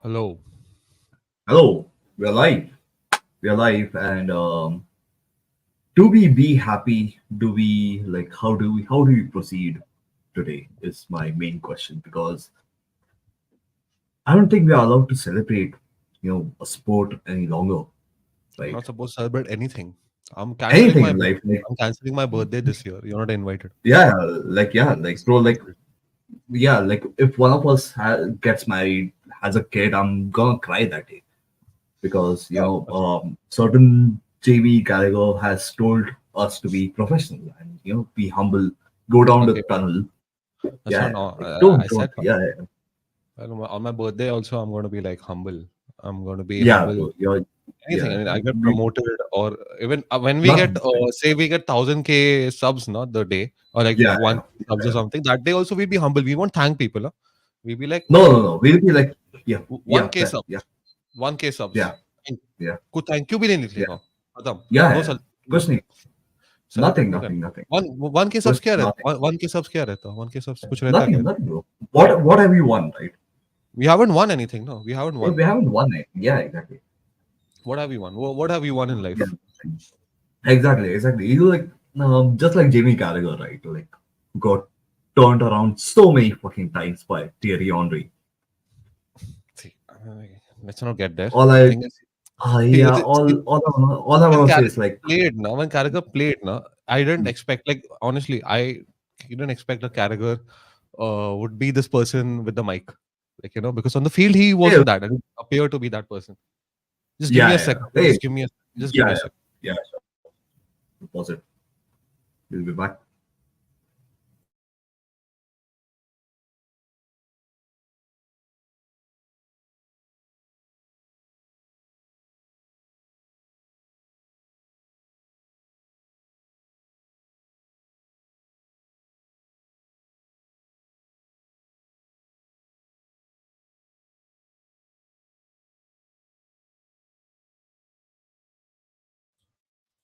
Hello. Hello, we're live. We're live, and do we be happy? Do we like? How do we proceed today? Is my main question because I don't think we are allowed to celebrate, a sport any longer, You're right? not supposed to celebrate anything. I'm canceling Anything my in life, birthday. like I'm canceling my birthday this year. You're not invited. like bro, like yeah, like if one of us gets married, has a kid, I'm gonna cry that day because Yeah, certain JV Gallagher has told us to be professional and be humble, go down the okay. tunnel. That's Yeah, not. yeah. No, Like I don't. said Yeah, yeah, on my birthday also. I'm going to be like humble. I'm going to be yeah, humble. bro. You're Anything. I yeah. mean, I get We, promoted, or even when we get, nothing, nothing. say, we get 1000K subs, not the day, or like Yeah, one yeah, subs or yeah. something. That day also we'll be humble. We won't thank people. Huh? We'll be like, No, no, no. We'll be like, yeah, yeah, 1K yeah, subs, 1K subs. yeah, yeah, कुछ thank you भी नहीं yeah, लिखेगा खत्म yeah, no yeah. No Question. Celebrate Nothing, नहीं nothing, करना nothing. One one के subs Question. क्या Nothing. रहता वन के सब्स क्या रहता वन के सब्स कुछ रहता क्या Nothing, nothing, bro. What have you won, right? we haven't won anything no we haven't Bro, won we haven't won it. Yeah, exactly. what have we won what have we won in Yeah. life Exactly, exactly. You like just like Jamie Carragher, right? Like got turned around so many fucking times by Thierry Henry. see let's not get there All the I thing is see, yeah, all I when wanna say is Carragher like played now when Carragher played now I didn't expect like honestly I didn't expect that Carragher would be this person with the mic like because on the field he hey, wasn't that and he appeared to be that person. Just give me a yeah, yeah. second. Hey, Just give me yeah, a yeah, second. yeah, sure. Pause it. We'll be back.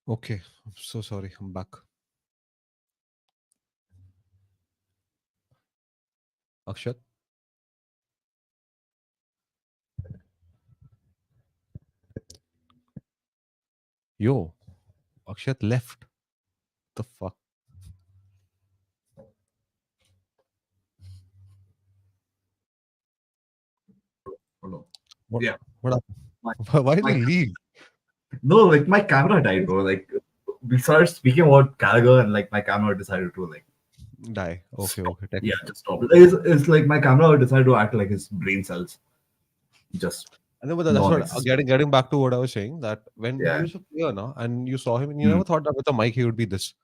Okay, I'm so sorry. I'm back. Akshat, yo, Akshat left. The fuck? Hold on. What? Yeah. What? My, Why did he my leave? no, like my camera died, bro. Like we started speaking about Gallagher and like my camera decided to like Die. Okay, stop. okay. Yeah, Technical. just stop. It's like my camera decided to act like his brain cells just And then, but that's what non-existent. getting back to what I was saying that when he Yeah. was a player now and you saw him and you Hmm. never thought that with a mic he would be this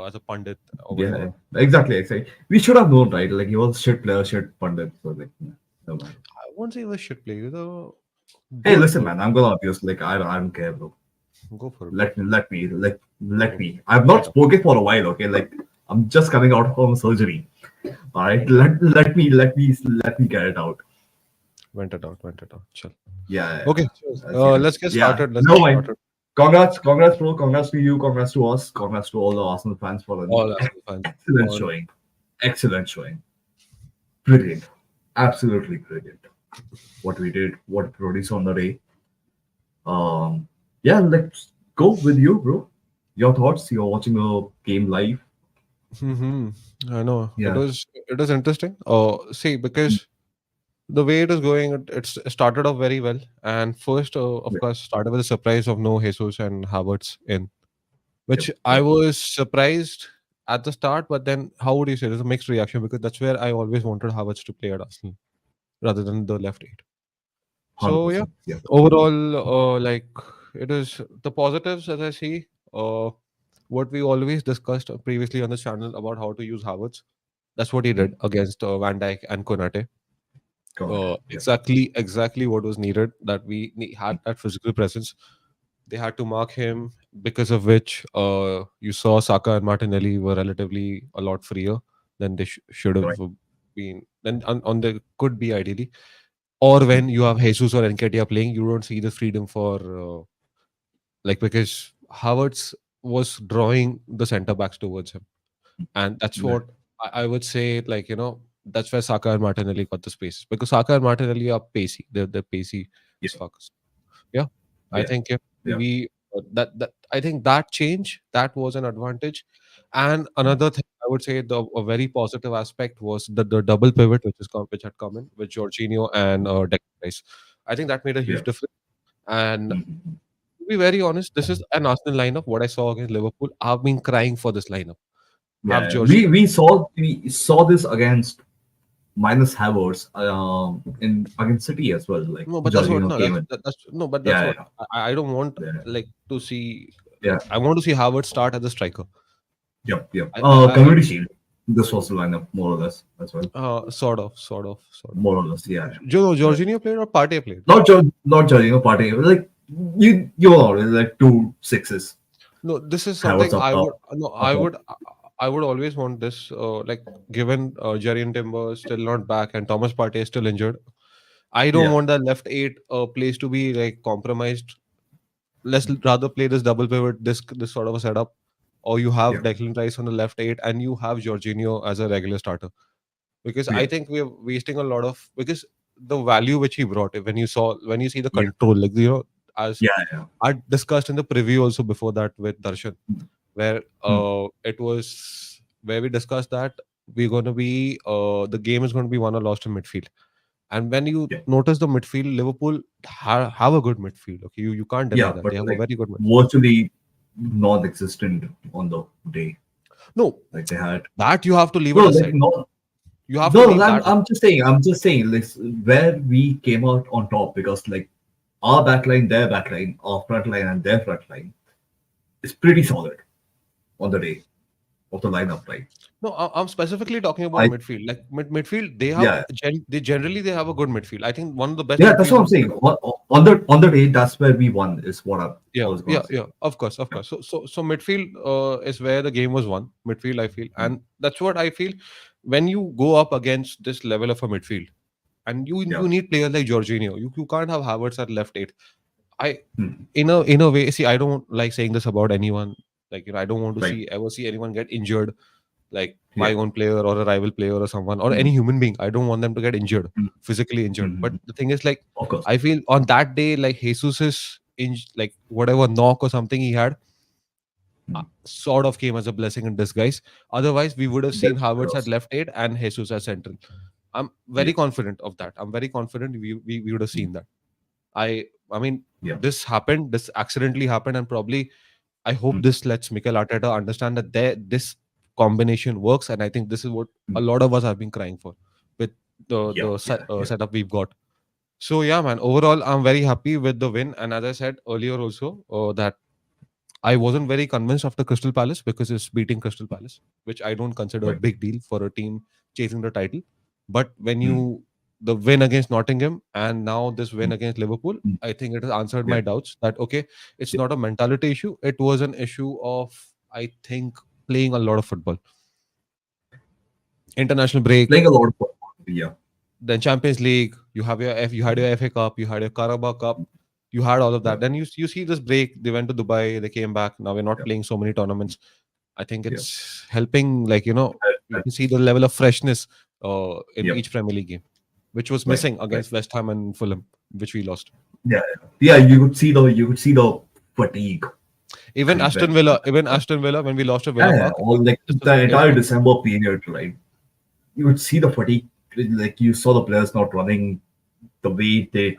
as a pundit or Yeah, yeah. whatever. Exactly, exactly. We should have known, right? Like he was shit player, shit pundit. So like, yeah, never mind. I won't say he was shit player. He was a Hey, good listen, player. man. I'm gonna abuse. Like I don't care, bro. Go for it. Go Let me, for it. let me, like, let Go for me. it. I've Get not it out. spoken for a while. Okay, like I'm just coming out from surgery. All right, let me get it out. Went it out. Went it out. Chill. Yeah, yeah, Okay. yeah. Let's get Yeah. started. Let's No get mind. started. Congrats, bro. Congrats to you. Congrats to us. Congrats to all the Arsenal fans for an All Arsenal fans. excellent All showing. Excellent showing. Brilliant. Absolutely brilliant. What we did, what we produced on the day. Um, yeah, let's go with you, bro. Your thoughts? You're watching the game live. hmm I know Yeah. it is interesting. See, because the way it is going, it's started off very well. And first, of Yep. course, started with the surprise of no Jesus and Havertz in, Yep. which I Yep. was surprised at the start. But then, how would you say? There's a mixed reaction because that's where I always wanted Havertz to play at Arsenal rather than the left eight. So yeah, 100%. Yep. overall, like it is the positives as I see. What we always discussed previously on the channel about how to use Havertz. That's what he Mm. did against Van Dijk and Konate. Got it. Yep. Exactly what was needed. That had that physical presence. They had to mark him, because of which you saw Saka and Martinelli were relatively a lot freer than they should have Right. been. Then on the could be ideally, or when you have Jesus or Nketiah playing, you don't see the freedom for like because Havertz was drawing the centre backs towards him, and that's Right. what I would say. Like that's where Saka and Martinelli got the space, because Saka and Martinelli are pacey. They're pacey Yeah, as fuck. Yeah, I yeah, think if yeah, we that I think that change, that was an advantage. And mm, another thing I would say, the a very positive aspect was the double pivot which had come in with Jorginho and Declan Rice. I think that made a yeah. huge difference. And Mhm. to be very honest, this is an Arsenal lineup. What I saw against Liverpool, I've been crying for this lineup. Have Yeah, Jorginho? we saw this against minus Havertz in against City as well. Like No, but that's what Jorginho no, came in. that's no, but that's Yeah, what I don't want, yeah, like, to see. yeah. I want to see Havertz start as a striker. Yep, yep. I Community Shield. This was the lineup more or less as well. sort of. More or less, yeah, yeah. Jorginho played or Partey played? Not Jorginho party. Like you know like two sixes. No, this is Havertz something up I top, would no, up top. I would always want this. Like, given Jerian Timber is still not back and Thomas Partey is still injured, I don't Yeah, want the left eight place to be like compromised. Let's rather play this double pivot, this sort of a setup, or you have yeah, Declan Rice on the left eight and you have Jorginho as a regular starter. Because I yeah, think we're wasting a lot of, because the value which he brought, when you see the yeah, control, like, as yeah, yeah. I discussed in the preview also before that with Darshan, where Mm, where we discussed that we're going to be the game is going to be won or lost in midfield. And when you yeah, notice the midfield, Liverpool have a good midfield. Okay, you can't deny yeah. that But they have a like very good midfield. virtually non-existent on the day. No, Like they had that you have to leave no, it like aside. no, You have to no. leave that aside. I'm just saying, like where we came out on top because like our backline, their backline, our front line, and their front line is pretty solid on the day of the lineup, right? No, I'm specifically talking about I midfield. Like, midfield, they have Yeah, they generally they have a good midfield. I think one of the best yeah. That's midfields what I'm in the saying. Premier. On the day, that's where we won. Is what I Yeah, was yeah, gonna say. yeah. Of course, of Yeah, course. So midfield is where the game was won. Midfield, I feel, mm, and that's what I feel when you go up against this level of a midfield, and yeah, you need players like Jorginho. You can't have Havertz at left eight. I mm, in a way, see, I don't like saying this about anyone. Like, I don't want to right. ever see anyone get injured, like my Yeah, own player or a rival player or someone or mm, any human being. I don't want them to get injured, mm, physically injured. But mm, the thing is, like, of course. I feel on that day, like, Jesus's like whatever knock or something he had, Mm. sort of came as a blessing in disguise. Otherwise, we would have That seen Havertz at was left eight and Jesus at central. I'm yeah, very confident of that. I'm very confident we would have mm, seen that. I mean, yeah, this happened. This accidentally happened, and probably I hope mm, this lets Mikel Arteta understand that this combination works, and I think this is what mm, a lot of us have been crying for with yeah, yeah, yeah. setup we've got. So yeah, man. Overall, I'm very happy with the win, and as I said earlier, also that I wasn't very convinced after Crystal Palace because it's beating Crystal Palace, which I don't consider a Right. big deal for a team chasing the title. But when Mm, the win against Nottingham and now this win mm, against Liverpool, mm, I think it has answered yeah, my doubts that okay, it's yeah. not a mentality issue. It was an issue of, I think, playing a lot of football. International break, Playing a lot of football. Yeah, then Champions League, you had your FA Cup, you had your Carabao Cup, you had all of yeah, that. Then you see this break, they went to Dubai, they came back. Now we're not yeah, playing so many tournaments. I think yeah. it's helping, like, you Uh, can see the level of freshness in Yep. each Premier League game, which was Right. missing Right. against West Ham and Fulham, which we lost. Yeah, yeah. You could see the fatigue. And when Even Aston Villa, when we lost to Villa yeah, yeah, Park, all like this was the against entire Fulham. December period, right? You would see the fatigue. Like you saw the players not running the way they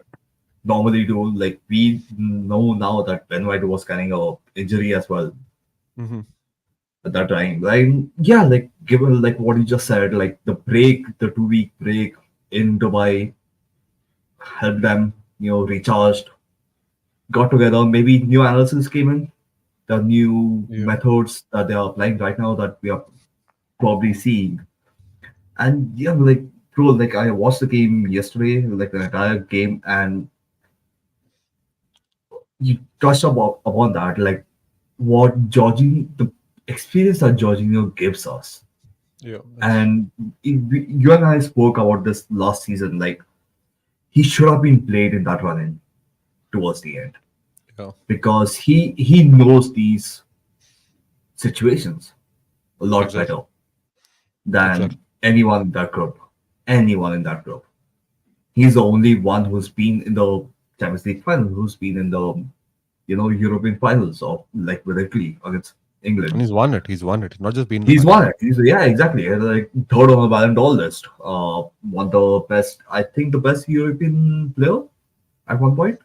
normally do. Like we know now that Ben White was carrying a injury as well Hmm. at that time. Like yeah, like given like what you just said, like the break, the 2 week break in Dubai helped them, recharged, got together. Maybe new analysis came in, the new Yeah, methods that they are applying right now that we are probably seeing. And yeah, like bro, like I watched the game yesterday, like the entire game, and you touched upon that, like what the experience that Jorginho gives us. yeah, And you and I spoke about this last season. Like he should have been played in that run in towards the end yeah, because he knows these situations a lot exactly, better than exactly. anyone in that group. anyone in that group. He's the only one who's been in the Champions League final, who's been in the European finals of like with Italy against And England. he's won it. He's won it. Not just been in the He's final. won it. He's yeah, exactly. Like third on the Ballon d'Or list. Won the best. I think the best European player at one point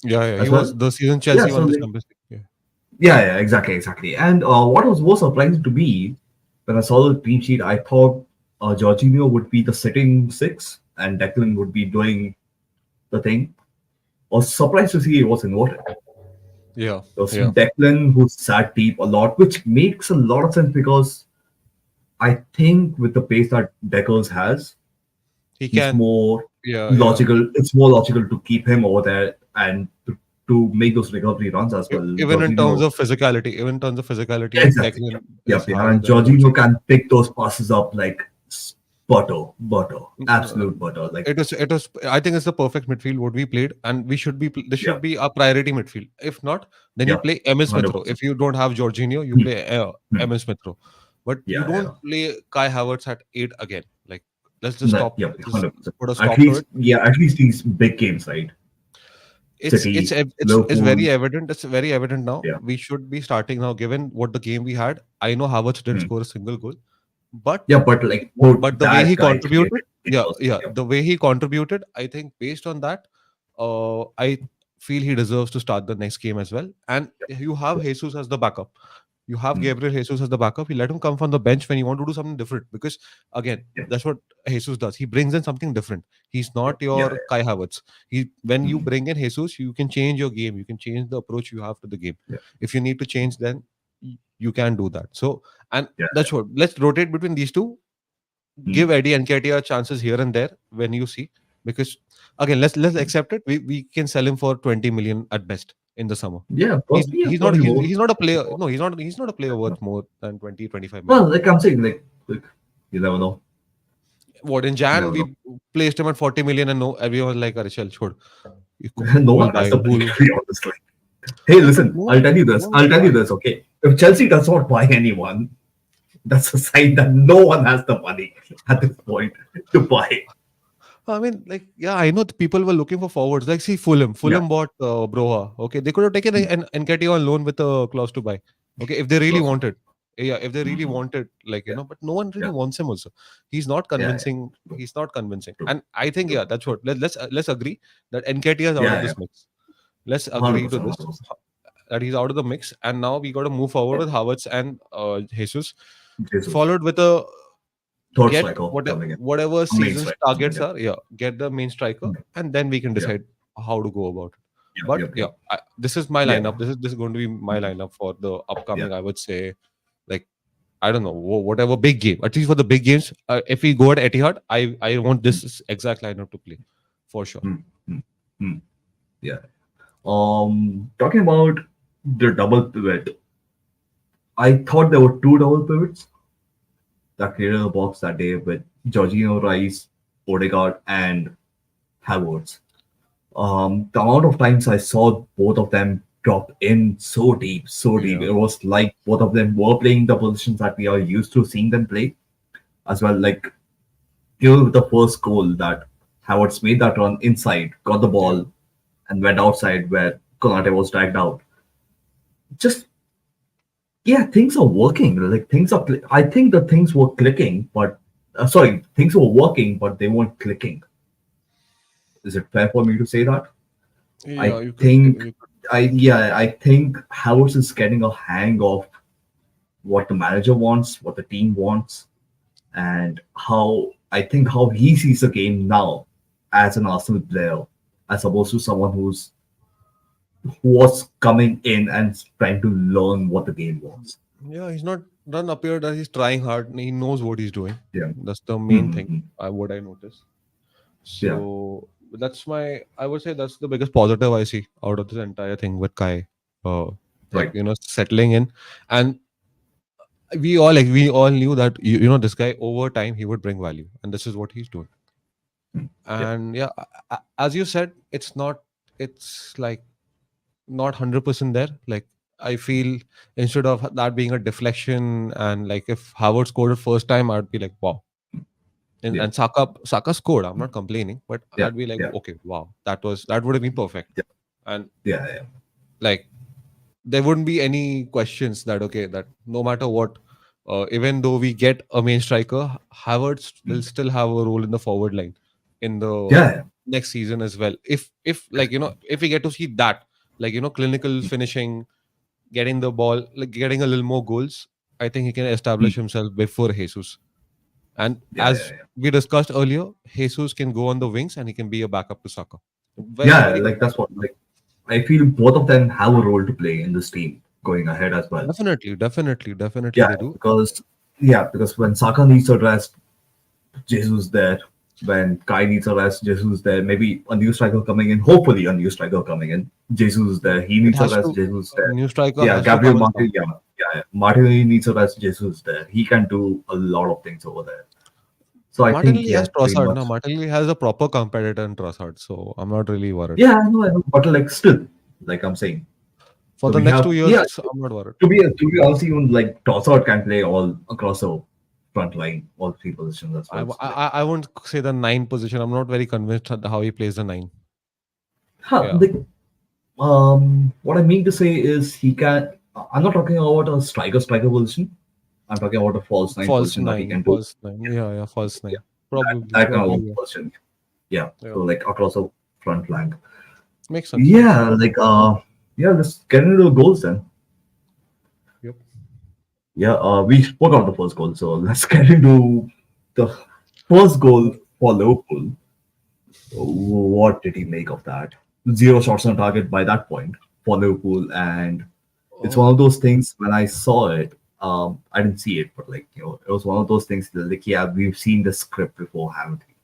Yeah, yeah. He as was well. the season Yeah. Chelsea So won the like Champions League. yeah, exactly, exactly. And what was more surprising to me when I saw the team sheet, I thought Jorginho would be the sitting six and Declan would be doing the thing. I was surprised to see it was inverted. Yeah, It was yeah. Declan who sat deep a lot, which makes a lot of sense because I think with the pace that Deckers has, He he's can. more Yeah, yeah. logical. It's more logical to keep him over there and to make those recovery runs as well. Even in terms Jorginho, of physicality, yeah, exactly. Declan Yep, is yep, yeah. higher And than Jorginho Jorginho. can pick those passes up like butter, butter, Uh, absolute butter. Like, it was. I think it's the perfect midfield what we played, and we should be. This should yep, be our priority midfield. If not, then you yep, play Emil Smith Rowe. 100%. If you don't have Jorginho, you Hmm, play hmm. Emil Smith Rowe. But you Yeah, don't yeah. play Kai Havertz at 8 again. Like, let's just No, stop. yep, Let's just 100%. put a At stop to least, it. yeah, at least these big games, right? City, It's Liverpool. very evident. It's very evident now. Yeah. We should be starting now, given what the game we had. I know Havertz didn't Hmm. score a single goal, but Yeah, but like put but the way that he guy clearly contributed, in first. Yep. the way he contributed, I think based on that, I feel he deserves to start the next game as well. And you have Yep. Jesus as the backup. You have Hmm. Gabriel Jesus as the backup. You let him come from the bench when you want to do something different. Because again, Yep. that's what Jesus does. He brings in something different. He's Yep. not Yeah. your Kai Havertz. He when Yeah. you Hmm. bring in Jesus, you can change your game. You can change the approach you have to the game. Yeah. If you need to change, then you can do that. So and Yeah. that's what. Let's rotate between these two. Hmm. Give Eddie Nketiah chances here and there when you see, because again, let's Hmm. accept it. We can sell him for 20 million at best in the summer. Yeah, probably, yeah, He's not probably more. he's not a player. More. No, he's not a player worth more than 20-25 million. Well, like I'm saying, like you never know. What in You Jan never know. we placed him at 40 million and no everyone was like, Arishal, chhod. No Who will one has buy? the Who money will-" to be honest. Like, hey, No, but listen, I'll tell you this. no one I'll will tell you buy. this. Okay, if Chelsea does not buy anyone, that's a sign that no one has the money at this point to buy. I mean, like, yeah, I know the people were looking for forwards. Like, see, Fulham. Yeah, Fulham bought Broha. Okay, they could have taken hmm, an Nketiah on loan with a clause to buy. Okay, if they really close. wanted. Yeah, if they really Mhm. wanted, like, Yeah, but no one really yeah, wants him also. He's not yeah, yeah. convincing. True, He's not convincing. true, And I think, true. yeah, that's what. Let's agree that Nketiah is out of Yeah, yeah, this mix. Let's hundred agree to percent, this, 100%. that he's out of the mix. And now we got to move forward with Havertz and Jesus, Jesus, followed with a third get striker coming in, whatever a main season's striker coming targets in. are, yeah, get the main striker, Hmm. and then we can Yeah, decide how to go about it. yep, But yep, yeah, yep. this is my Yeah, lineup. This is going to be my mhm, lineup for the yeah. upcoming, I would say, like, I don't know, whatever big game, at least for the big games. If we go at Etihad, I want Hmm, this exact lineup to play for sure. hmm, hmm, hmm. Yeah. Talking about the double pivot, I thought there were two double pivots that created a box that day with Jorginho, Rice, Odegaard, and Havertz. The amount of times I saw both of them drop in so deep, so deep. Yeah, It was like both of them were playing the positions that we are used to seeing them play as well. Like, with the first goal that Havertz made that run inside, got the yeah, ball, and went outside where Konate was dragged out. Just yeah, things are working. Like things are. I think the things were clicking, but sorry, things were working, but they weren't clicking. Is it fair for me to say that? yeah. I think You could. I think Havertz is getting a hang of what the manager wants, what the team wants, and how he sees the game now as an Arsenal player, as opposed to someone who was coming in and trying to learn what the game was. Yeah, he's not doesn't appear that he's trying hard. He knows what he's doing. Yeah. That's the main thing. Mm-hmm. What I noticed. Yeah. So I would say that's the biggest positive I see out of this entire thing with Kai. Uh, like, Right. settling in, and we all knew that this guy over time he would bring value, and this is what he's doing. Mm. Yeah. And yeah, as you said, it's like not 100% there. Like, I feel instead of that being a deflection, and like if Howard scored it first time, I'd be like, wow. And, yeah, and Saka scored. I'm not complaining, but yeah, I'd be like, yeah, okay, wow, that would have been perfect. yeah, And yeah, yeah. like there wouldn't be any questions that okay, that no matter what, even though we get a main striker, Havertz will Mm. still have a role in the forward line in the Yeah, yeah. next season as well. If like if we get to see that, like clinical Mm, finishing, getting the ball, like getting a little more goals, I think he can mm. establish himself before Jesus. And Yeah, yeah, as yeah. we discussed earlier, Jesus can go on the wings and he can be a backup to Saka. Very, Yeah, very good like that's what backup. like I feel both of them have a role to play in this team going ahead as well. Definitely, definitely, definitely Yeah, they do. because when Saka needs a rest, Jesus there. When Kai needs a rest, Jesus there. Maybe a new striker coming in. Hopefully, a new striker coming in. Jesus there. He It needs a has rest. to, Jesus a there. new striker Yeah, has to Gabriel come in some. Martinelli. Yeah, yeah, yeah. Martinelli needs a rest. Jesus there. He can do a lot of things over there. So I think Martinelli has yeah, pretty Trossard. much. No, Martinelli has a proper competitor in Trossard, so I'm not really worried. Yeah, I know, but like still, like I'm saying. For So the we next two have years, yeah. I'm not worried. To be honest, even like Trossard can play all across the front line, all three positions as I, well. w- So like, I won't say the nine position. I'm not very convinced at how he plays the nine. huh, Yeah, like what I mean to say is he can. I'm not talking about a striker position. I'm talking about a false nine false position that he nine, can do. false nine. Yeah, yeah, false Yeah, nine. that, Probably, that kind probably. of Yeah, position. Yeah, yeah. so like across the front flank. Makes sense. Makes Yeah, sense. yeah. Let's get into the goals then. Yep. Yeah, we spoke about the first goal, so let's get into the first goal for Liverpool. What did he make of that? Zero shots on target by that point for Liverpool, and it's one Oh, of those things. When I saw it, I didn't see it, but like it was one of those things that, like, yeah, we've seen the script before, haven't we?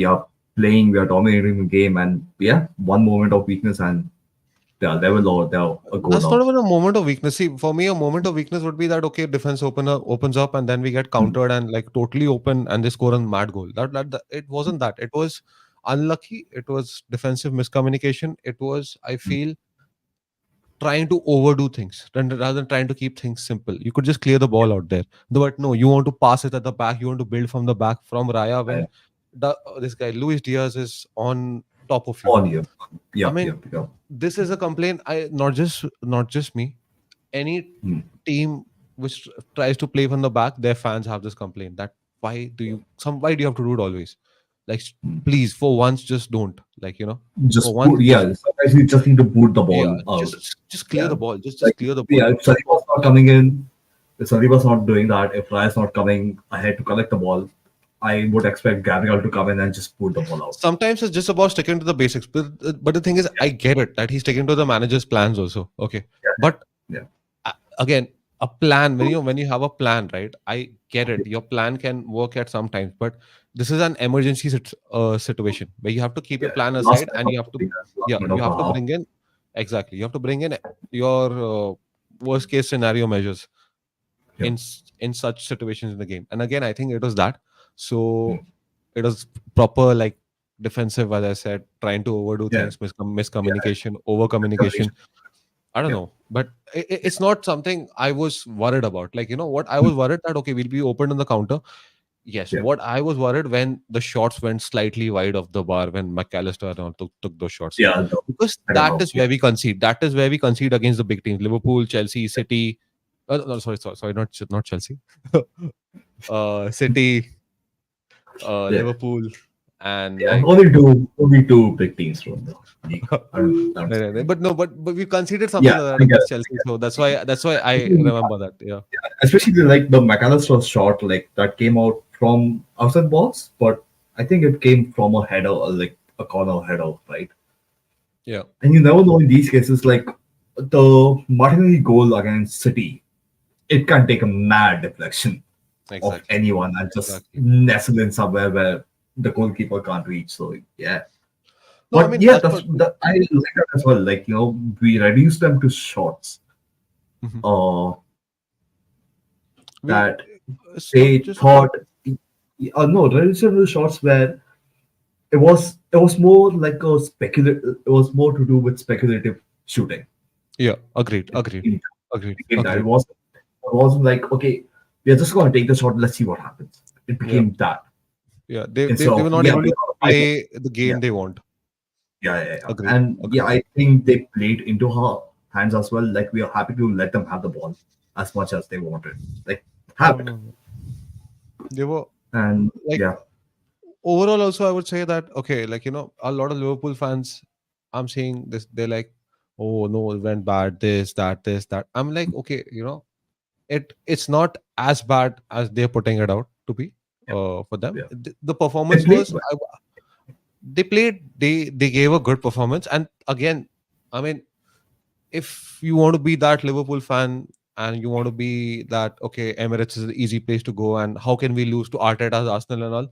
We are playing, we are dominating the game, and yeah, one moment of weakness, and they're level or they're a goal that's not now. even a moment of weakness. See, for me, a moment of weakness would be that okay, defense opens up, and then we get Mm, countered and like totally open, and they score a mad goal. That it wasn't that. It was unlucky. It was defensive miscommunication. It was, I mm, feel, trying to overdo things rather than trying to keep things simple. You could just clear the ball out there. But no, you want to pass it at the back. You want to build from the back from Raya I, when this guy Luis Diaz is on top of you. on you. I Yep, mean, yep, yep. this is a complaint. I not just me. Any Mm, team which tries to play from the back, their fans have this complaint that why do you have to do it always? Like, mm. please, for once, just don't. Like, for Just once, put, just yeah. Sometimes you just need to boot the yeah, ball out. just clear Yeah, the ball. Just like clear the ball. yeah. If Saliba's not coming in, if Saliba's not doing that, if Raya's not coming ahead to collect the ball, I would expect Gabriel to come in and just put the ball out. Sometimes it's just about sticking to the basics. But the thing is, Yeah, I get it that he's sticking to the manager's plans also. Okay, but yeah, again, a plan when you have a plan, right? I get it. Your plan can work at some times, but this is an emergency situation where you have to keep yeah. your plan Last aside minute and of you have to, the last yeah, minute you of the have to half. bring in exactly. You have to bring in your worst case scenario measures Yeah, in such situations in the game. And again, I think it was that. mm, So it was proper like defensive, as I said, trying to overdo yeah, things, yeah. miscommunication, over communication. Communication. I don't Yeah, know, but it's not something I was worried about. Like, what I mm, was worried that okay, we'll be open on the counter. Yes, yeah, what I was worried when the shots went slightly wide of the bar when McAllister and all took those shots, yeah. The because second that half. is Yeah, where we concede. That is where we concede against the big teams: Liverpool, Chelsea, City. No, sorry, not Chelsea. City, yeah. Liverpool, and Yeah, like only two big teams from the league. I don't no, see no, no, any. but we conceded Yeah, something like that I get against it. Chelsea, so that's why I Especially, remember that. Yeah. especially like the McAllister shot, like that came out from outside box, but I think it came from a header, like a corner header, right? Yeah, And you never know in these cases, like the Martinelli goal against City, it can take a mad deflection of exactly. anyone and just Exactly. nestle in somewhere where the goalkeeper can't reach. So yeah. No, I But mean yeah, that's that's what. that I like that as well. Like, we reduce them to shots. Mhm. Uh We that it's not they just about. thought no, reduce them to shots where it was more like a speculative it was more to do with speculative shooting. Yeah, agreed, It agreed, became, agreed, it became that. It agreed. wasn't like, okay, we are just gonna take the shot, let's see what happens. It Yeah, became that. Yeah, they, instead they they of were not yeah, able we to are fighting. play the Yeah, game they want. yeah. Agree, And yeah, agree. I think they played into her hands as well. Like we are happy to let them have the ball as much as they wanted. Like have No, it. no, no. They were And like yeah, overall. Also, I would say that okay, like a lot of Liverpool fans. I'm saying this. They're like, oh no, it went bad. This, that. I'm like, okay, it's not as bad as they're putting it out to be. yeah, For them, yeah. the They performance played was well. they played. They gave a good performance, and again, I mean, if you want to be that Liverpool fan and you want to be that okay, Emirates is an easy place to go, and how can we lose to Arteta's Arsenal and all?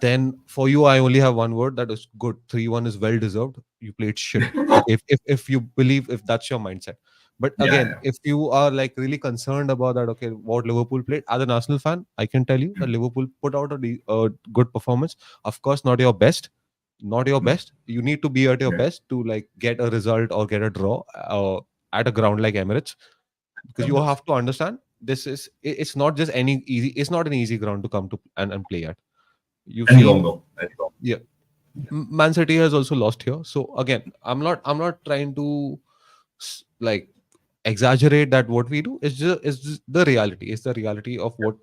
Then for you, I only have one word that is good. 3-1 is well deserved. You played shit. Okay, if you believe if that's your mindset. But Yeah, again, if you are like really concerned about that, okay, what Liverpool played as an Arsenal fan, I can tell you that Liverpool put out a good performance. Of course, not your best, not your mm, best. You need to be at your yeah. best to like get a result or get a draw at a ground like Emirates, because you Numbers. have to understand this is it's not just any easy. It's not an easy ground to come to and play at. You've Any seen, longer. Any longer. yeah, Man City has also lost here. So again, I'm not trying to like exaggerate that what we do. It's just the reality. It's the reality of what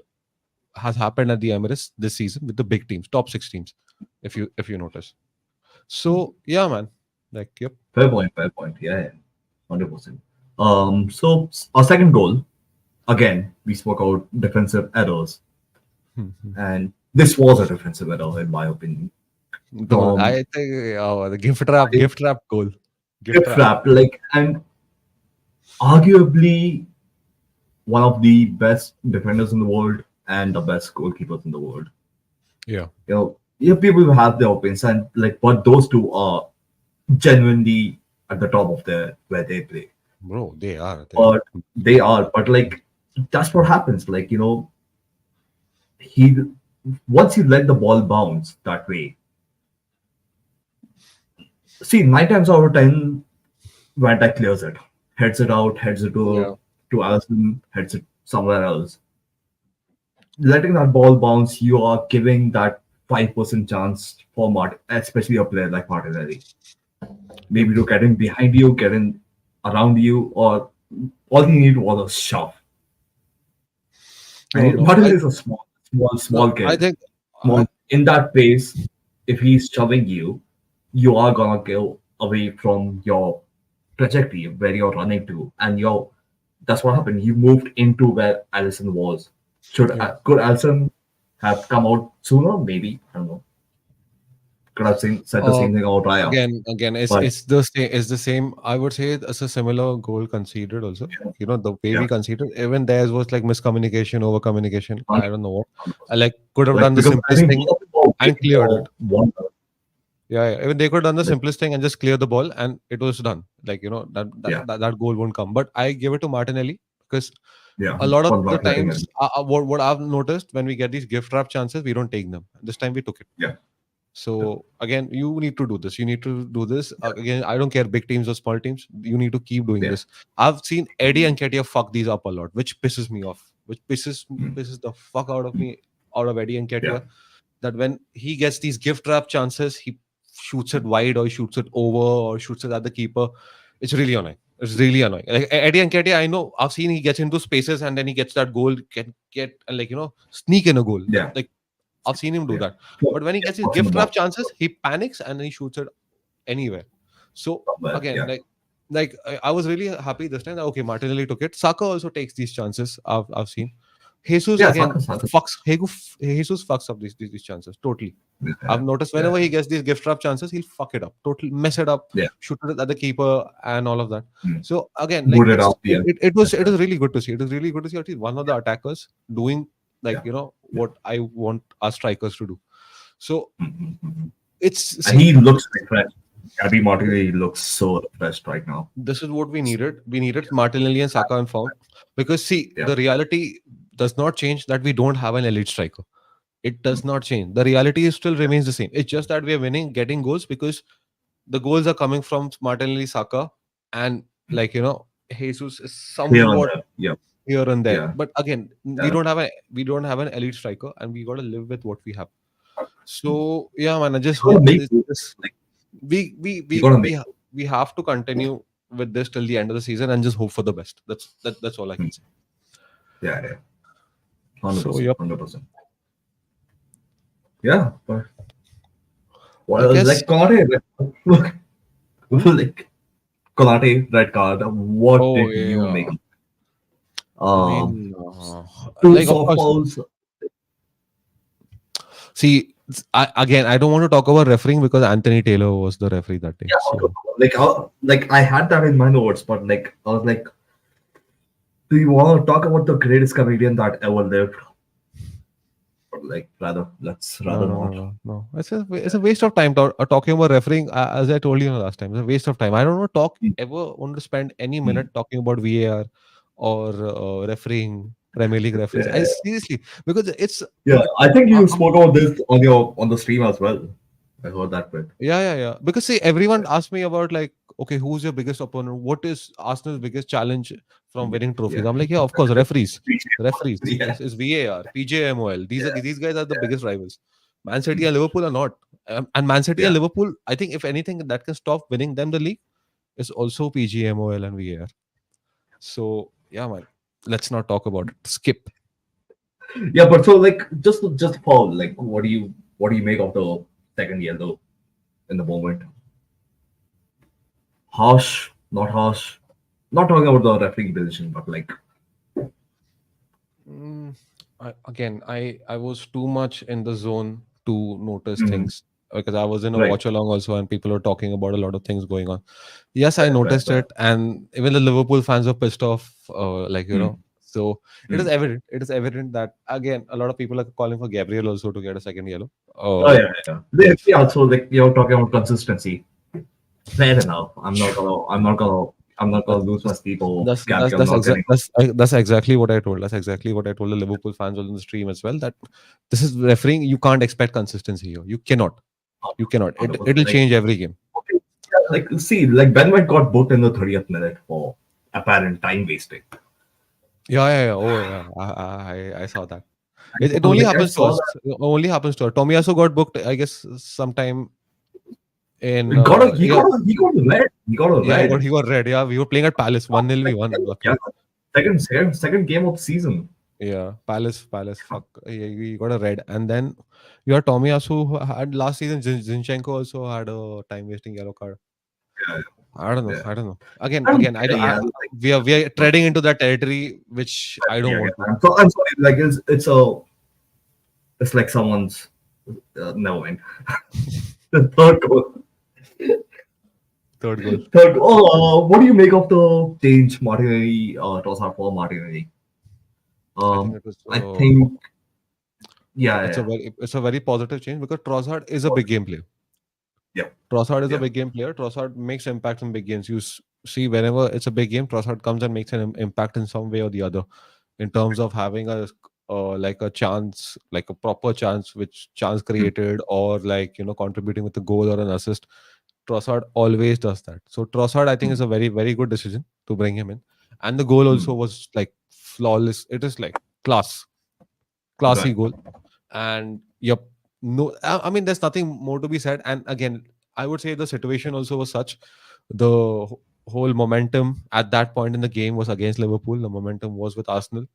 has happened at the Emirates this season with the big teams, top six teams, if you notice. So yeah, man. Like, yep. Fair point. Fair point. Yeah, 100%. So our second goal, again, we spoke about defensive errors, Mhm. and this was a defensive error in my opinion. Don't From I think the gift trap goal, gift gift trap. wrap, like, and arguably one of the best defenders in the world and the best goalkeepers in the world. Yeah, Yeah, people have their opinions, and like, but those two are genuinely at the top of their where they play. bro, they are. They are. But they are, but like, that's what happens. Like, he once you let the ball bounce that way, see, 9 times out of 10, Van Dijk clears it, heads it out, heads it Yeah. to Allison, heads it somewhere else. Letting that ball bounce, you are giving that 5% chance for especially a player like Martinelli, Yep. maybe to get in behind you, get in around you, or all he needed was a shove. No, And no. I Martinelli is a no. small I kid. think. I Small in that pace, if he's shoving you, you are gonna go away from your trajectory where you're running to, and that's what happened. You moved into where Allison was. Yeah. Could Allison have come out sooner? Maybe, I don't know. Could have said the Uh, same thing about Raya, again, but it's the same. I would say it's a similar goal conceded also. The way yeah, we conceded, even theirs was like miscommunication, over communication. I don't know what. 100%. I like could have Like, done the because I simplest think thing both of them are and waiting cleared it. for one. Yeah, yeah. Even they could have done the Like, simplest thing and just clear the ball, and it was done. Like that that yeah, that, that goal won't come. But I give it to Martinelli because yeah, a lot of for the not letting times, him. what I've noticed when we get these gift wrap chances, we don't take them. This time we took it. Yeah, So again, you need to do this. You need to do this. Again, I don't care big teams or small teams. You need to keep doing yeah, this. I've seen Eddie and Ketia fuck these up a lot, which pisses me off. Which mm, pisses the fuck out of me, out of Eddie and yeah, Ketia. That when he gets these gift wrap chances, he shoots it wide or he shoots it over or shoots it at the keeper. It's really annoying. It's really annoying. Like Eddie and Ketia, I know I've seen he gets into spaces and then he gets that goal, can get and sneak in a goal. yeah, Like I've seen him do yeah. that. But when he gets his What's in the gift wrap box? chances, he panics and then he shoots it anywhere. So Somewhere, again, yeah. I was really happy this time that okay, Martinelli took it. Saka also takes these chances. I've seen. Jesus Yeah, again Saka. Jesus fucks up these chances totally. I've Yeah, noticed yeah, whenever he gets these gift wrap chances, he'll fuck it up, totally mess it up, yeah. shoot it at the keeper and all of that. Mm. So again, like Booted out the it was really good to see. It was really good to see at least one of the attackers doing yeah, yeah. what I want our strikers to do. So Mm-hmm. it's And he see looks refreshed. Gabby Martinelli looks so refreshed right now. this is what we So, needed. We needed Martinelli and Saka in form because see yeah, the reality does not change that we don't have an elite striker. It does not change. The reality still remains the same. It's just that we are winning, getting goals because the goals are coming from Martinelli, Saka, and Jesus is here and somewhat there. Yeah, here and there. yeah, But again, yeah. we don't have an elite striker, and we got to live with what we have. So yeah, man. I just You gotta hope make this, it. this Like we we you we gotta make we ha- we have to continue with this till the end of the season and just hope for the best. That's all I it. can say. Yeah, yeah. Hundred So percent, yep. 100%. Yeah, but I well, guess. like Conte, Hmm? like Conte red card. What Oh did you yeah. make? I Um, mean, two like of soft course. fouls. See, again, I don't want to talk about refereeing because Anthony Taylor was the referee that day. Yeah, So like like I had that in my notes, but like I was like, do you want to talk about the greatest comedian that ever lived? Or like rather, let's no, rather no, no, not. no, no. It's a waste of time talking about refereeing. As I told you last time, it's a waste of time. I don't want to talk Mm, ever want to spend any mm. minute talking about VAR or refereeing Premier League referees. I Yeah, seriously because it's yeah. I think you um, spoke about this on your on the stream as well. I heard that bit. yeah. Because see, everyone asked me about like, okay, who's your biggest opponent? What is Arsenal's biggest challenge from winning trophies? Yeah, I'm like, yeah, of course, referees. Referees. yeah, It's VAR, PJMOL. yeah, These guys are the biggest rivals. Man City and Liverpool are not. And Man City and yeah. Liverpool, I think if anything that can stop winning them the league is also PGMOL and VAR. So yeah, man. Let's not talk about it. Skip. Yeah, but so like just Paul, like what do you make of the second yellow in the moment? Harsh, not harsh. Not talking about the referee decision, but like Mm, I was too much in the zone to notice mm, things because I was in a right, watch along also, and people were talking about a lot of things going on. Yes, I right, noticed right. it, and even the Liverpool fans were pissed off. Mm, So it is mm. evident. It is evident that again, a lot of people are calling for Gabriel also to get a second yellow. Oh yeah, yeah. They also like you're talking about consistency. Fair enough. I'm not gonna That's lose my that's sleep over Gabriel not getting. that's exactly what I told. That's exactly what I told the Liverpool fans on the stream as well. That this is refereeing. You can't expect consistency here. You cannot. You cannot. It'll Like, change every game. okay, yeah, like see, like Ben White got booked in the 30th minute for apparent time wasting. Yeah. Oh yeah. I saw that. It So, only like I happens to saw us. that It only happens to us. Tomiyasu got booked. I guess sometime in he got a red. He got a yeah red. he got red. Yeah, we were playing at Palace 1-0. We won Yeah, luckily. second game of the season. Yeah, Palace. Fuck, he got a red, and then you had Tomiyasu who had last season. Zinchenko also had a time wasting yellow card. Yeah, I don't know. yeah. I don't know. I don't Again. care. Yeah, We are like, treading into that territory which I don't yeah, want yeah. to. I'm sorry. Like it's like someone's. Never mind. The third goal. Third goal. Third goal. Oh, what do you make of the change Martinelli toss out for Martinelli? I think it was. I think yeah, It's yeah, a very positive change because Trossard is a big game player. yeah, Trossard is a yeah. big game player. Trossard makes impact in big games. See, whenever it's a big game, Trossard comes and makes an impact in some way or the other, in terms of having a like a chance, like a proper chance, which chance Mm, created, or like contributing with a goal or an assist. Trossard always does that. So Trossard, I think, mm. is a very very good decision to bring him in, and the goal also Mm. was like flawless. It is like classy Right. goal. And yep, no, I mean, there's nothing more to be said. And again, I would say the situation also was such, the whole momentum at that point in the game was against Liverpool. The momentum was with Arsenal,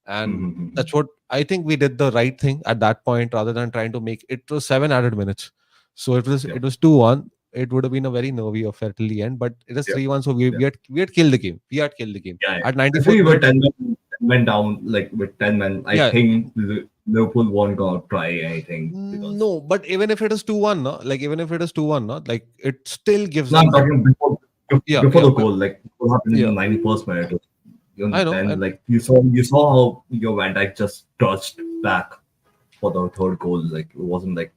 and Mm-hmm. that's what I think we did the right thing at that point, rather than trying to make it was 7 added minutes. So Yep. it was 2-1. It would have been a very nervy affair till the end, but it is Yep. 3-1. So Yep. we had killed the game. We had killed the game Yeah, yeah. at If we 94th were minute. 10 men down, like with 10 men, I Yeah, think Liverpool won't gonna try anything because no, but even if it is 2-1, no, like even if it is 2-1, no, like it still gives no, I'm them the talking yeah, before yeah, the goal, like what happened in yeah. the 91st minute. I Even know, then, and like you saw how your Van Dijk just touched back for the third goal. Like it wasn't like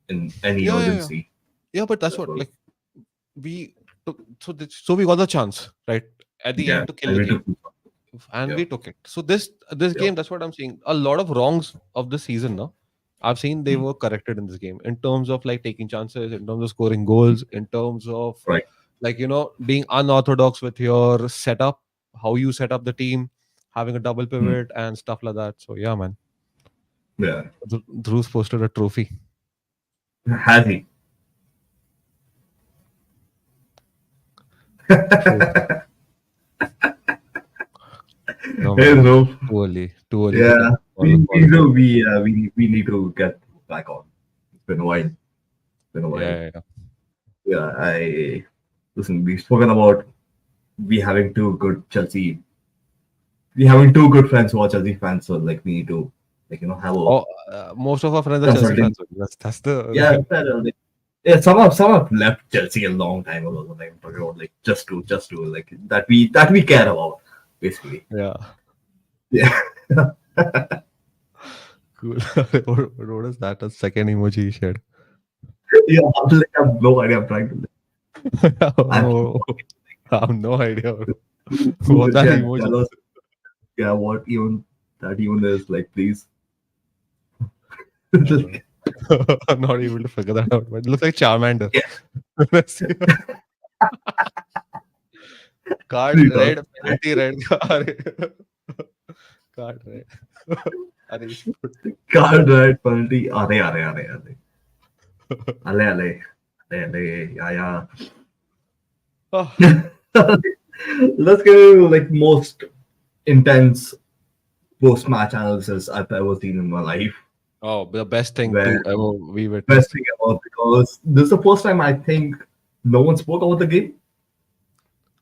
in any yeah. urgency. Yeah, but that's That what was like we took. So we got the chance right at the yeah, end to kill and the we game, took and yeah, we took it. So this yeah. game, that's what I'm saying. A lot of wrongs of the season now, I've seen they Mm, were corrected in this game in terms of like taking chances, in terms of scoring goals, in terms of right. like being unorthodox with your setup, how you set up the team, having a double Mm, pivot and stuff like that. So yeah, man. yeah. Drew's posted a trophy. Has he? True. No, Hey, man. bro. Too early to Yeah, call it. we need to get back on. It's been a while. It's been a while. Yeah, yeah, Yeah, I listen. We've spoken about we having two good Chelsea. We having two good friends who are Chelsea fans. So like we need to have a Oh, most of our friends are Chelsea consulting. fans. That's the Yeah, thing. yeah. Some have left Chelsea a long time ago. So like, I'm talking about like just to like that we care about basically. Yeah, Yeah, cool. What is that? A second emoji you shared. yeah. I have no idea. I'm trying to. I'm Oh, I have no idea, bro. who What is that yeah, emoji tell us is. yeah what even that even is like please. I don't know. I'm not able to figure that out, but it looks like Charmander. Yeah, Let's see. Card Twitter. red, penalty red card. Card red. Are you Card right penalty. Are. Ale. Yeah, yeah. Oh, Let's go like most intense post-match analysis I've ever seen in my life. oh, the best thing Where to ever we best witnessed. thing about because this is the first time I think no one spoke about the game.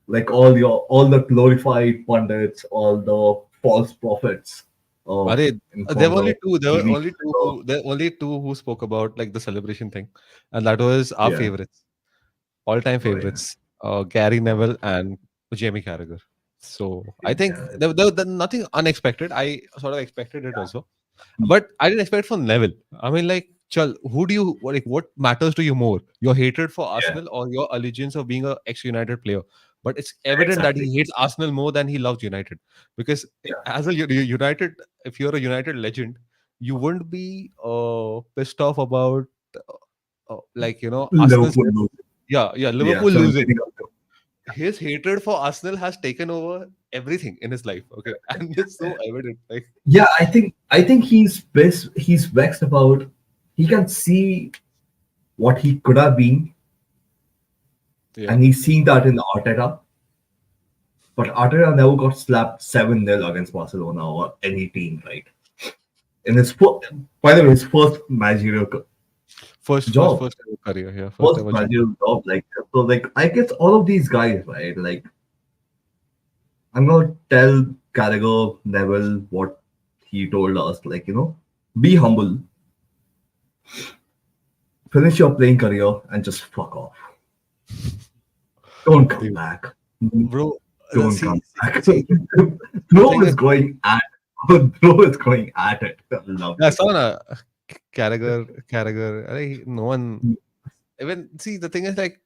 Like all the glorified pundits, all the false prophets Are in there front were only of two. There were TV. only two. There were only two who spoke about like the celebration thing, and that was our Yeah. favorites, all-time Oh yeah. favorites, Gary Neville and Jamie Carragher. So I think Yeah. there nothing unexpected. I sort of expected it also, but I didn't expect from Neville. I mean, like, Chal, who do you like? What matters to you more? Your hatred for Yeah. Arsenal or your allegiance of being a ex-United player? But it's evident that Exactly. he hates Arsenal more than he loves United, because Yeah. as a United, if you're a United legend, you wouldn't be pissed off about Arsenal's Liverpool lose. Yeah. Liverpool So losing. winning up. His hatred for Arsenal has taken over everything in his life. Okay, and it's so evident. Like, Yeah, I think he's vexed about he can see what he could have been, yeah, and he's seeing that in Arteta. But Arteta never got slapped 7-0 against Barcelona or any team, right? In his by the way, his first managerial job, first ever career. Yeah, first first ever job. managerial job, like so, like I guess all of these guys, right? Like I'm gonna tell Carragher Neville what he told us, like be humble, finish your playing career, and just fuck off. Don't come Dude, back. bro. Don't See, come see, back. see, the Bro thing is is, going at Bro is going at it. I love yeah, I it. saw Carragher. No one even see. The thing is, like,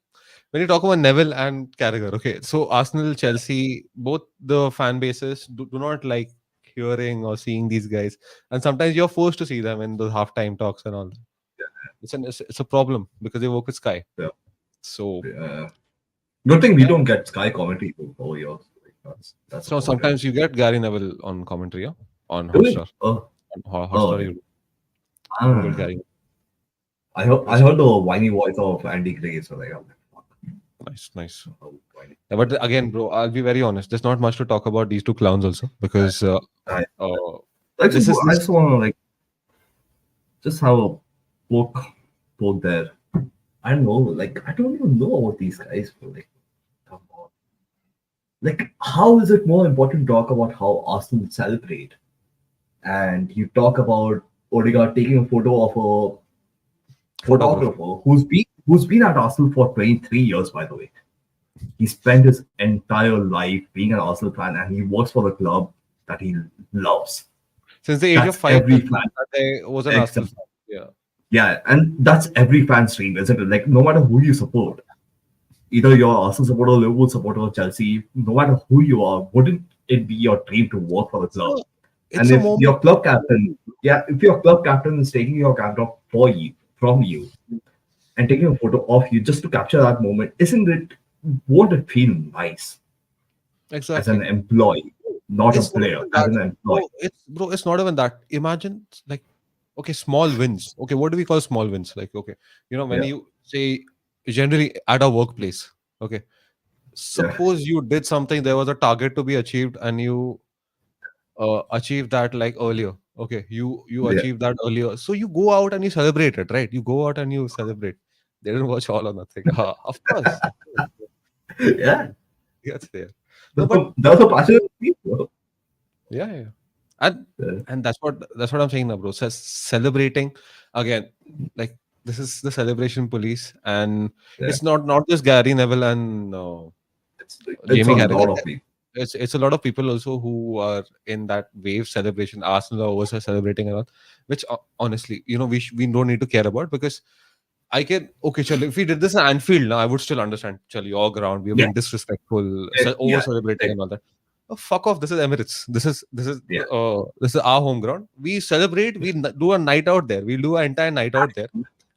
when you talk about Neville and Carragher, okay, so Arsenal, Chelsea, both the fan bases do not like hearing or seeing these guys, and sometimes you're forced to see them in the halftime talks and all. It's a problem because they work with Sky. Yeah, So yeah. Good thing we yeah. don't get Sky commentary over here. Like, that's a So positive. sometimes you get Gary Neville on commentary, yeah? On Do we? Hotstar. Oh, On oh, Hotstar, you get ah. Gary. I It's heard the whiny voice of Andy Gray. So like, I'm like, fuck. nice, nice. Oh, whiny. Yeah, but again, bro, I'll be very honest. There's not much to talk about these two clowns also, because I, uh, I just this is I this. just want to like just have a poke poke there. I don't know. Like I don't even know about these guys. Bro. Like, come on. Like, how is it more important to talk about how Arsenal celebrate? And you talk about Odegaard taking a photo of a Photographer. photographer who's been at Arsenal for 23 years, by the way. He spent his entire life being an Arsenal fan and he works for the club that he loves. Since the age of That's 5, every fan. that I was an Arsenal Except, fan. Yeah, yeah, and that's every fan's dream, isn't it? Like no matter who you support, either you're Arsenal supporter, Liverpool supporter, Chelsea, no matter who you are, wouldn't it be your dream to work for the club? so And it's a moment. if your club captain is taking your camera for you from you and taking a photo of you just to capture that moment, isn't it? Won't it feel nice as an Exactly. employee, not a It's not player, even as that, an employee? bro. It's not even that. Imagine, like, okay, small wins. Okay, what do we call small wins? Like, okay, when Yeah, you say generally at a workplace, okay, yeah, suppose you did something, there was a target to be achieved, and you achieved that like earlier. Okay, you yeah, achieved that earlier, so you go out and you celebrate it, right? You go out and you celebrate. They didn't watch All or Nothing. Of course, yeah. yes, there. No, That's but a that's a passionate team, bro. yeah, yeah. And Yeah, and that's what I'm saying now, bro. So celebrating again, like this is the celebration police, and yeah. it's not just Gary Neville and It's Jamie a Carragher. lot of people. It's a lot of people also who are in that wave celebration. Arsenal are also celebrating a lot, which honestly, we don't need to care about because I can okay, Chal, if we did this in Anfield now, I would still understand. Chal, your ground, we're Yeah, being disrespectful, over yeah, celebrating and all that. Oh, fuck off! This is Emirates. yeah. This is our home ground. We celebrate. We do a night out there. We'll do an entire night out there.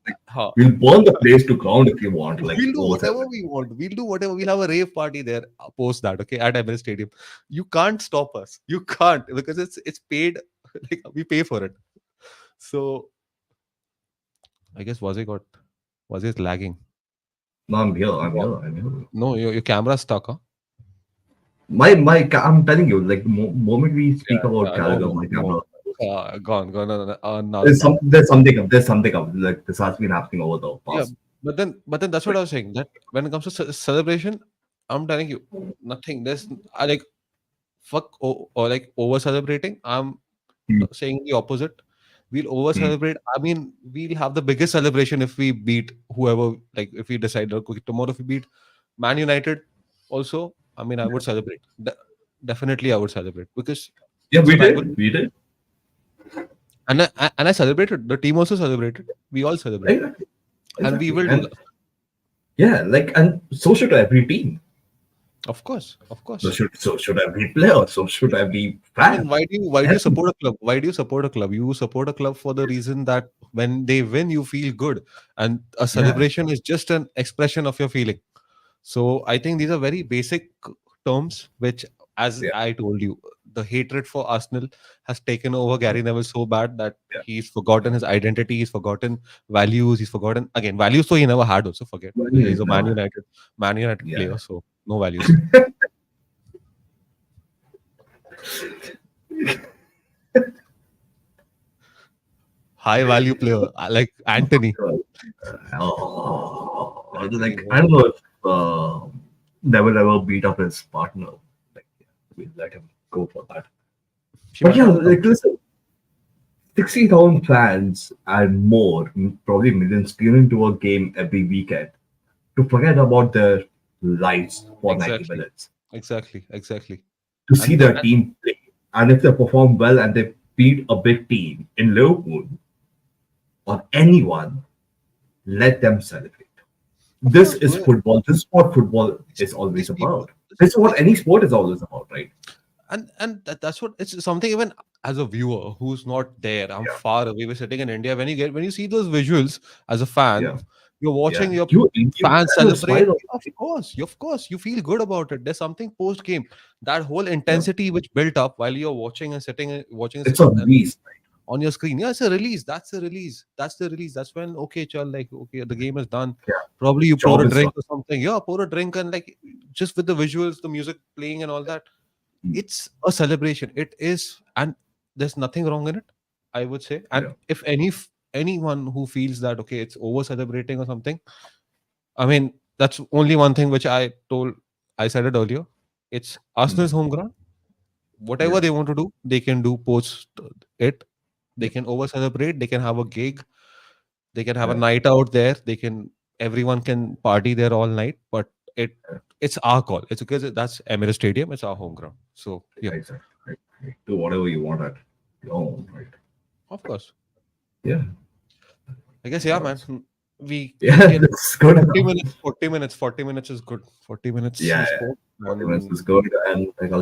Like, Huh. we'll burn the place to ground if you want, like We'll do over whatever celebrate. we want. We'll do whatever. We'll have a rave party there post that. Okay, at Emirates Stadium. You can't stop us. You can't because it's paid. Like we pay for it. So I guess was it lagging? No, I'm here. I'm Wow. here. I'm here. No, your camera's stuck, huh? I'm telling you, like the moment we speak Yeah, about yeah. No, Gallagher, no, my no. camera. Gone. No, no, no. Now it's back. There's something up. Like this has been happening over the Yeah, past. but then that's what I was saying. That when it comes to celebration, I'm telling you, nothing. I like fuck or like over celebrating. I'm Mm, saying the opposite. We'll over mm. celebrate. I mean, we'll have the biggest celebration if we beat whoever. Like if we decide, okay, tomorrow if we beat Man United, also, I mean, I would celebrate. Definitely, I would celebrate because Yeah, it's we a rival. did. We did. And I celebrated. The team also celebrated. We all celebrate, Exactly. and we Exactly. will do And that. yeah, like and so should every team. Of course, of So course. should every player. So should every I mean, fan. why do you Every- support a club? Why do you support a club? You support a club for the reason that when they win, you feel good, and a Yeah, celebration is just an expression of your feeling. So I think these are very basic terms, which, as yeah, I told you, the hatred for Arsenal has taken over Gary Neville so bad that yeah. he's forgotten his identity, he's forgotten values, he's forgotten again values. So he never had. Also forget Well, he's a no, Man United yeah. player, so no values. High value player like Anthony. Anthony, Like I no. don't know if they will ever beat up his partner. Like yeah, we'll let him go for that. She But might yeah, not have come. like listen, 60,000 fans and more, probably millions, tune into a game every weekend to forget about their lives for 90 Exactly, minutes exactly. to see And their team play. And if they perform well and they beat a big team in Liverpool or anyone, let them celebrate. of This course, is bro. football. This is what football is These always people, about. This is what any sport is always about, right? and that's what it's something. Even as a viewer who's not there, I'm Yeah, far away. We're sitting in India. When you see those visuals as a fan, yeah, you're yeah. watching your You fans have a celebrate. smile on your face. Of course, you feel good about it. There's something post game, that whole Yeah. intensity which built up while you're watching and watching It's a and release. on your screen. Yeah, it's a release. That's a release. That's the release. That's when okay, chal, like okay, the game is done. Yeah. Probably you pour Job a is done. drink or something. Yeah, pour a drink and like just with the visuals, the music playing and all that. Mm, It's a celebration. It is, and there's nothing wrong in it. I would say. And yeah. if anyone who feels that okay, it's over celebrating or something, I mean, that's only one thing which I said it earlier. It's Arsenal's Mm, home ground. Whatever yeah. they want to do, they can do post it. They can over celebrate. They can have a gig. They can have a Yeah. night out there. Everyone can party there all night. But it Yeah. it's our call. It's because that's Emirates Stadium. It's our home ground. So yeah, Exactly. Right. Right. Do whatever you want at your own, right? of course. Yeah. I guess yeah, man. We Yeah, can that's good 40 enough. minutes. 40 minutes is good. 40 minutes Yeah, is yeah. good. 40 minutes And is good. And like I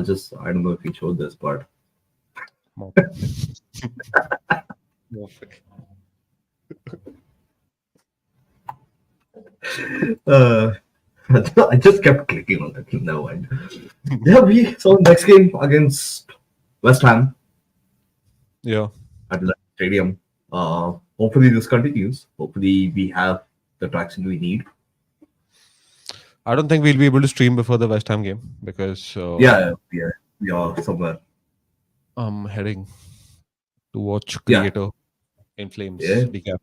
don't know if you showed this, but more. Perfect. uh I just kept clicking on it. Never mind. Yeah, we so next game against West Ham Yeah. at the stadium. Hopefully this continues. Hopefully we have the traction we need. I don't think we'll be able to stream before the West Ham game because Yeah, yeah, we are somewhere. I'm heading to watch Yeah, Creator in Flames yeah. decap.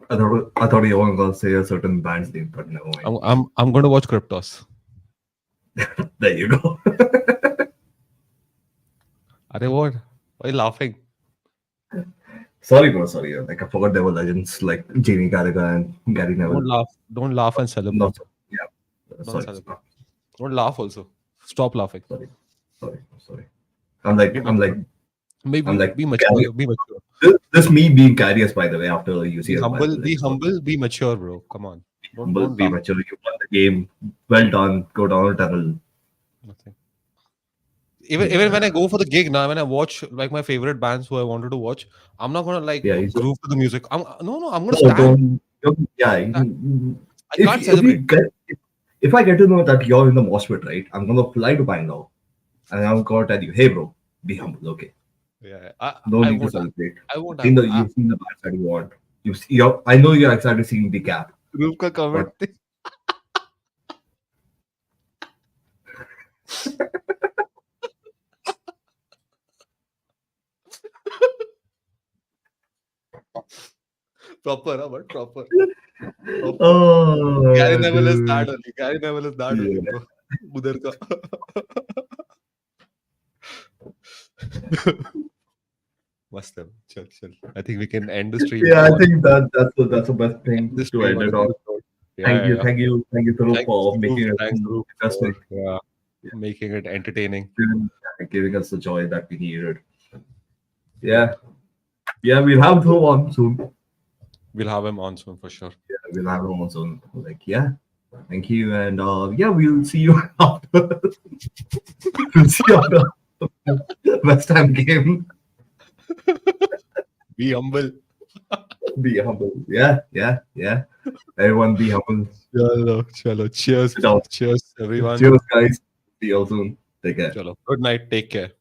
I thought you were gonna say a certain band's name, but never mind. I'm going to watch Cryptos. There you go. Are what? Why are you laughing? Sorry, bro. Sorry. Like I forgot there were legends like Jamie Carragher and Gary Don't Neville. laugh. Don't laugh and No, celebrate. yeah. Don't Sorry, celebrate. Don't laugh also. Stop laughing. sorry, sorry. I'm like, Be I'm like, mature. I'm Maybe like, be Gary, mature. Be mature. this me being curious, by the way, after Be UCL humble. final. Be Like, so humble. Be mature, bro. Come on. humble, Don't be laugh. mature. You won the game. Well done. Go down a tunnel. Nothing. Even when I Yeah, go for the gig now, when I watch like my favorite bands who I wanted to watch, I'm not gonna like yeah. You just groove to the music. No. I'm gonna no, stand. don't yeah. Stand. I If can't if you celebrate. get if I get to know that you're in the mosh pit, right? I'm gonna fly to Bangalore and I'm gonna tell you, hey, bro, be humble, okay? Yeah. No I need to won't. celebrate. I won't. I won't. You've seen the bad side you want. I know you're excited seeing the cap, Group का comment but proper, huh, but proper. Proper. Gary oh, Neville is that dude, only. Gary Neville is that only, yeah. bro. उधर का. मस्त है. चल, चल. I think we can end the stream Yeah, now. I think that's the best End thing the to stream end on a it on. good note. Yeah, yeah. Thank you, Thuru, Thanks, for Dhruv. making it Thanks, Dhruv, for interesting, making it entertaining. giving us the joy that we needed. Yeah, yeah, we'll have Dhuru on soon. We'll have him on soon for sure. Yeah, we'll have him on soon. Like, yeah, thank you, and yeah, we'll see you after. We'll see you after the West Ham game. Be humble. Be humble. Yeah. Everyone be humble. Chalo, chalo. Cheers. Sit down. Cheers, everyone. Cheers, guys. See you all soon. Take care. Chalo. Good night. Take care.